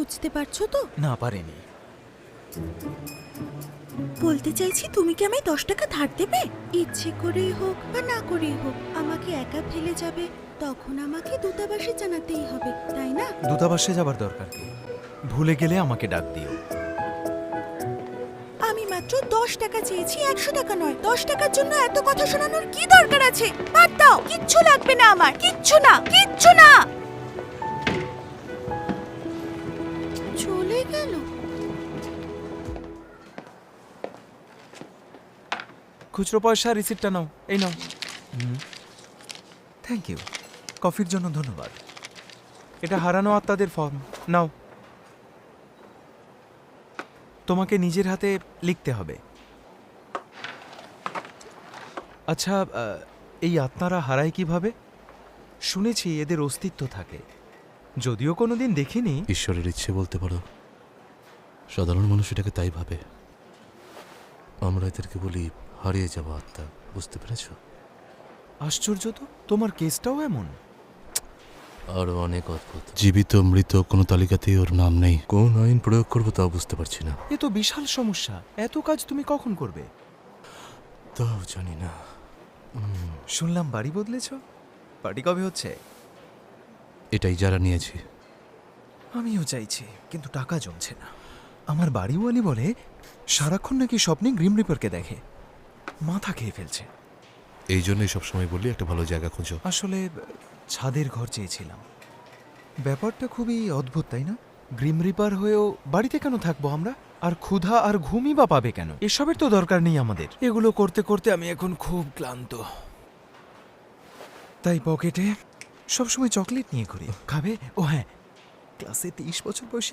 বুঝতে পারছো তো? না, পারিনি। বলতে চাইছি, তুমি কি আমায় 10 টাকা ধার দেবে? ইচ্ছে করেই হোক বা না করেই হোক, আমাকে একা ফেলে যাবে, তখন আমাকে দূতাবাসে জানাতেই হবে, তাই না? দূতাবাসে যাবার দরকার কি? ভুলে গেলে আমাকে ডাক দিও। আমি মাত্র 10 টাকা চেয়েছি, 100 টাকা নয়। 10 টাকার জন্য এত কথা শোনানোর কি দরকার আছে? বাদ দাও, কিচ্ছু লাগবে না আমার, কিচ্ছু না, কিচ্ছু না। চলে গেল। খুচরো পয়সা, রিসিপ্টটা নাও। এই নাও। Thank you. কফির জন্য ধন্যবাদ। এটা হারানো আত্মাদের ফর্ম। নাও। তোমাকে নিজের হাতে লিখতে হবে। আচ্ছা, এই আত্মারা হারায় কিভাবে? শুনেছি এদের অস্তিত্ব থাকে, যদিও কোনোদিন দেখিনি। ঈশ্বরের ইচ্ছে বলতে পারো। সাধারণ মানুষ এটাকে তাই ভাবে। আমরা এদেরকে বলি হারিয়ে যাওয়া আত্মা। বুঝতে পেরেছ? আশ্চর্য তো, তোমার কেসটাও এমন। আরো অনেক অদ্ভুত। জীবিত মৃত কোনো তালিকাতেই ওর নাম নেই। কোন আইন প্রয়োগ করবো তাও বুঝতে পারছি না। এ তো বিশাল সমস্যা। এত কাজ তুমি কখন করবে? তাও জানি না। শুনলাম বাড়ি বদলেছ। পার্টি কবে হচ্ছে? এটাই যারা নিয়েছি। আমিও চাইছি, কিন্তু টাকা জমছে না। আমার বাড়িওয়ালি বলে সারাক্ষণ নাকি স্বপ্নে গ্রিম রিপারকে দেখে। মাথা খেয়ে ফেলছে। এই জন্যই সবসময় বললি একটা ভালো জায়গা খোঁজো। আসলে ছাদের ঘর চেয়েছিলাম। ব্যাপারটা খুবই অদ্ভুত, তাই না? গ্রিম রিপার হয়েও বাড়িতে কেন থাকবো আমরা? আর ক্ষুধা আর ঘুমই বা পাবে কেন? এসবের তো দরকার নেই আমাদের। এগুলো করতে করতে আমি এখন খুব ক্লান্ত। তাই পকেটে সবসময় চকলেট নিয়ে ঘুরি। খাবে? ও হ্যাঁ, ক্লাসে 23 বছর বয়সে